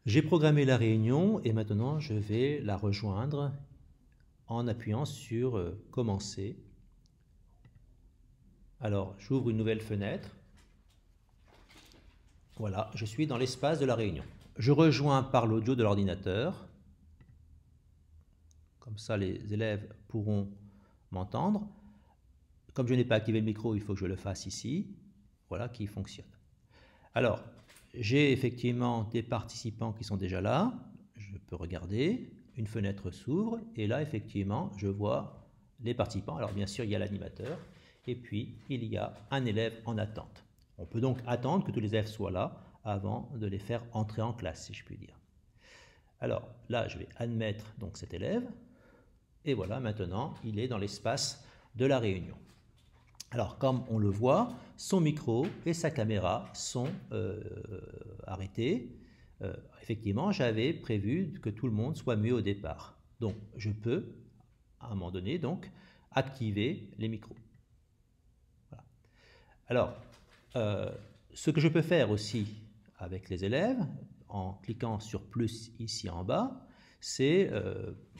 J'ai programmé la réunion et maintenant je vais la rejoindre en appuyant sur Commencer. Alors, j'ouvre une nouvelle fenêtre. Voilà, je suis dans l'espace de la réunion. Je rejoins par l'audio de l'ordinateur. Comme ça, les élèves pourront m'entendre. Comme je n'ai pas activé le micro, il faut que je le fasse ici. Voilà qui fonctionne. Alors, j'ai effectivement des participants qui sont déjà là. Je peux regarder. Une fenêtre s'ouvre et là, effectivement, je vois les participants. Alors, bien sûr, il y a l'animateur et puis il y a un élève en attente. On peut donc attendre que tous les élèves soient là avant de les faire entrer en classe, si je puis dire. Alors, là, je vais admettre donc cet élève. Et voilà, maintenant, il est dans l'espace de la réunion. Alors, comme on le voit, son micro et sa caméra sont arrêtés. Effectivement, j'avais prévu que tout le monde soit muet au départ. Donc, je peux, à un moment donné, donc, activer les micros. Voilà. Alors, ce que je peux faire aussi avec les élèves, en cliquant sur plus ici en bas, c'est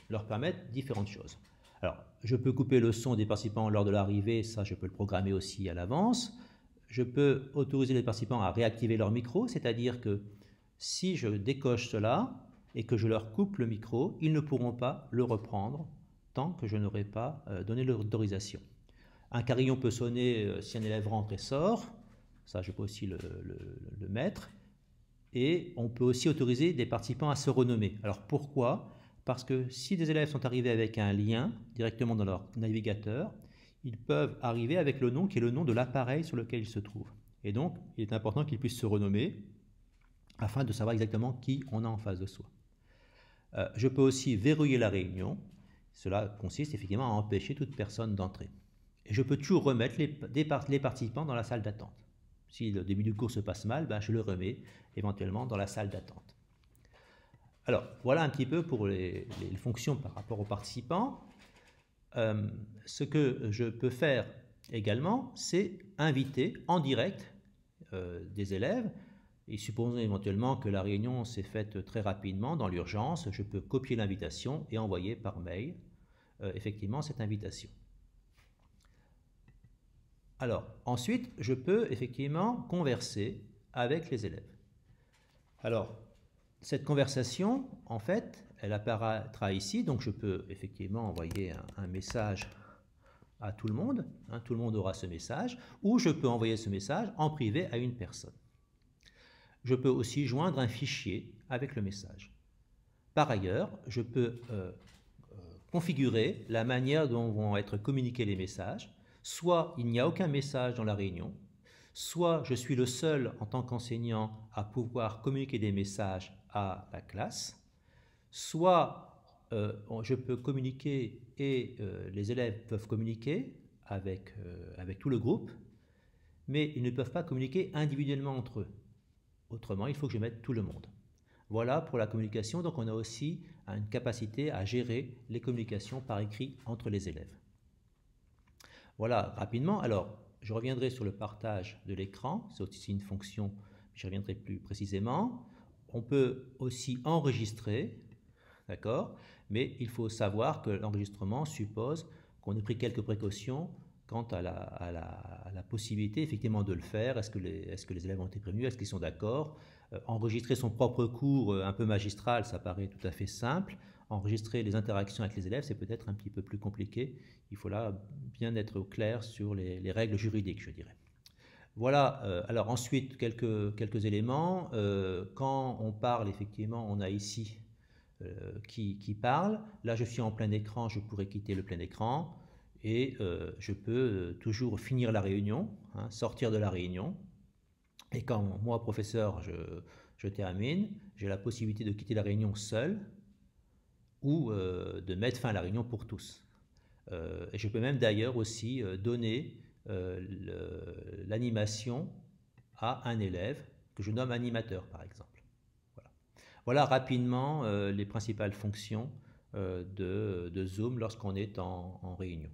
leur permettre différentes choses. Alors, je peux couper le son des participants lors de l'arrivée, ça je peux le programmer aussi à l'avance. Je peux autoriser les participants à réactiver leur micro, c'est-à-dire que si je décoche cela et que je leur coupe le micro, ils ne pourront pas le reprendre tant que je n'aurai pas donné l'autorisation. Un carillon peut sonner si un élève rentre et sort, ça je peux aussi le mettre. Et on peut aussi autoriser des participants à se renommer. Alors pourquoi? Parce que si des élèves sont arrivés avec un lien directement dans leur navigateur, ils peuvent arriver avec le nom qui est le nom de l'appareil sur lequel ils se trouvent. Et donc, il est important qu'ils puissent se renommer afin de savoir exactement qui on a en face de soi. Je peux aussi verrouiller la réunion. Cela consiste effectivement à empêcher toute personne d'entrer. Et je peux toujours remettre les participants dans la salle d'attente. Si le début du cours se passe mal, ben je le remets éventuellement dans la salle d'attente. Alors, voilà un petit peu pour les fonctions par rapport aux participants. Ce que je peux faire également, c'est inviter en direct des élèves. Et supposons éventuellement que la réunion s'est faite très rapidement dans l'urgence, je peux copier l'invitation et envoyer par mail effectivement cette invitation. Alors, ensuite, je peux effectivement converser avec les élèves. Alors, cette conversation, en fait, elle apparaîtra ici, donc je peux effectivement envoyer un message à tout le monde, hein, tout le monde aura ce message, ou je peux envoyer ce message en privé à une personne. Je peux aussi joindre un fichier avec le message. Par ailleurs, je peux configurer la manière dont vont être communiqués les messages. Soit il n'y a aucun message dans la réunion, soit je suis le seul en tant qu'enseignant à pouvoir communiquer des messages à la classe, soit je peux communiquer et les élèves peuvent communiquer avec tout le groupe, mais ils ne peuvent pas communiquer individuellement entre eux. Autrement, il faut que je mette tout le monde. Voilà pour la communication, donc on a aussi une capacité à gérer les communications par écrit entre les élèves. Voilà rapidement, alors je reviendrai sur le partage de l'écran, c'est aussi une fonction, j'y reviendrai plus précisément. On peut aussi enregistrer, d'accord, mais il faut savoir que l'enregistrement suppose qu'on ait pris quelques précautions quant à la possibilité effectivement de le faire. Est-ce que les élèves ont été prévenus? Est-ce qu'ils sont d'accord? Enregistrer son propre cours un peu magistral, ça paraît tout à fait simple. Enregistrer les interactions avec les élèves, c'est peut-être un petit peu plus compliqué. Il faut là bien être au clair sur les règles juridiques, je dirais. Voilà, alors ensuite, quelques éléments. Quand on parle, effectivement, on a ici qui parle. Là, je suis en plein écran, je pourrais quitter le plein écran et je peux toujours finir la réunion, hein, sortir de la réunion. Et quand moi, professeur, je termine, j'ai la possibilité de quitter la réunion seul ou de mettre fin à la réunion pour tous. Et je peux même d'ailleurs aussi donner l'animation à un élève que je nomme animateur, par exemple. Voilà, voilà rapidement les principales fonctions de Zoom lorsqu'on est en réunion.